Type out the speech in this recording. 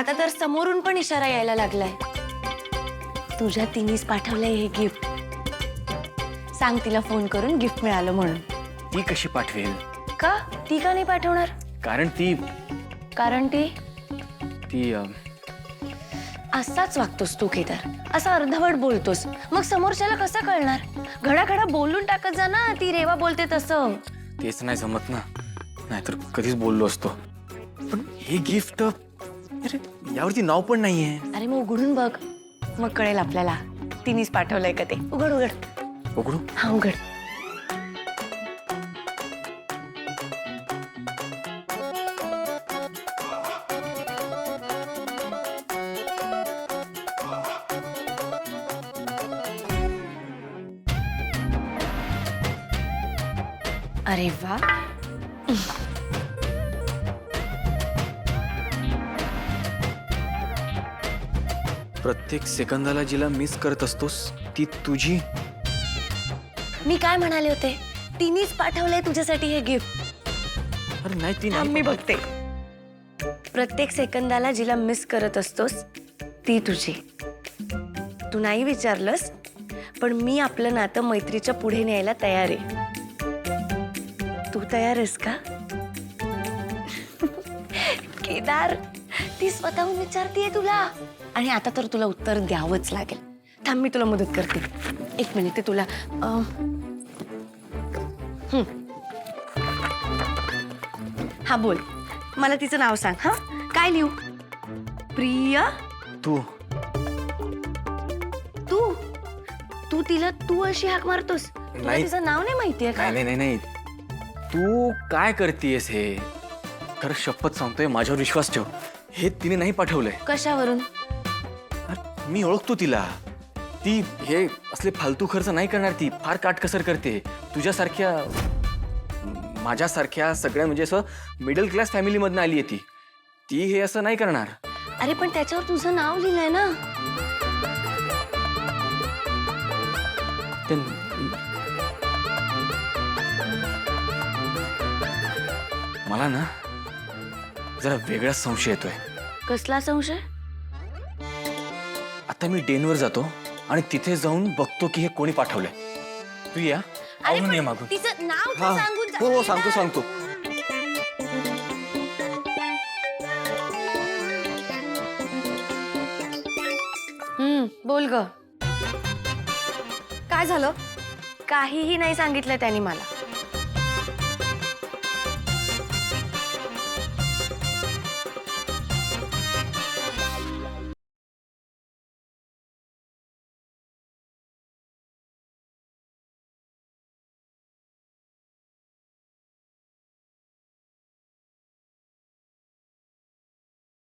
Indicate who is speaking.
Speaker 1: आता तर समोरून पण इशारा यायला लागलाय. तुझ्या तिनीच पाठवलंय हे गिफ्ट. सांग तिला फोन करून गिफ्ट मिळालं म्हणून.
Speaker 2: ती कशी पाठवेल?
Speaker 1: का ती का नाही पाठवणार?
Speaker 2: कारण ती
Speaker 1: असाच वागतोस तू केदार. असा अर्धवट बोलतोस, मग समोरच्याला कसं कळणार? घडाघडा बोलून टाकत जा ना, ती रेवा बोलते तसं.
Speaker 2: तेच नाही जमत ना, नाहीतर कधीच बोललो असतो. पण हे गिफ्ट, अरे यावरती नाव पण नाहीये.
Speaker 1: अरे मग उघडून बघ, मग कळेल आपल्याला तिनीच पाठवलंय का ते. उघड उघड.
Speaker 2: उघडू?
Speaker 1: हा उघड. अरे वा.
Speaker 2: प्रत्येक सेकंदाला जिला मिस करत असतोस ती तुझी.
Speaker 1: मी काय म्हणाले होते? तिनीच पाठवलंय तुझ्यासाठी हे गिफ्ट.
Speaker 2: अरे नाही, ती नाही.
Speaker 1: मी बघते. प्रत्येक सेकंदाला जिला मिस करत असतोस ती तुझी. तू नाही विचारलंस, पण मी आपलं नातं मैत्रीच्या पुढे न्यायला तयार आहे. तू तयार आहेस का? केदार, ती स्वतःहून विचारतीये तुला, आणि आता तर तुला उत्तर द्यावंच लागेल. थांब, मी तुला मदत करते. एक मिनिट, ते तुला हा बोल. मला तिचं नाव सांग. हा, काय लिहू? प्रिया.
Speaker 2: तू
Speaker 1: तू तू तिला तू अशी हाक मारतोस? तुला
Speaker 2: नाही.
Speaker 1: तिचं नाव नाही माहितीये का?
Speaker 2: नाही नाही नाही, तू काय करतेयस हे? खरं शपथ सांगतोय, माझ्यावर विश्वास ठेव. हे तिने नाही पाठवलंय.
Speaker 1: कशावरून?
Speaker 2: मी ओळखतो तिला. ती हे असले फालतू खर्च नाही करणार. ती फार काटकसर करते. तुझ्यासारख्या, माझ्यासारख्या सगळ्या म्हणजे असं मिडल क्लास फॅमिलीमधनं आली आहे ती हे असं नाही करणार.
Speaker 1: अरे पण त्याच्यावर तुझं नाव लिहिलंय ना.
Speaker 2: ते मला ना जरा वेगळाच संशय येतोय.
Speaker 1: कसला संशय?
Speaker 2: आता मी डेनवर जातो आणि तिथे जाऊन बघतो की हे कोणी पाठवलंय. तू या, आवरून ये मागून.
Speaker 1: तिचं नाव तर
Speaker 2: हा,
Speaker 1: सांगून जा.
Speaker 2: हो सांगतो सांगतो.
Speaker 1: बोल ग.
Speaker 3: काय झालं?
Speaker 1: काहीही नाही सांगितलं त्यांनी मला.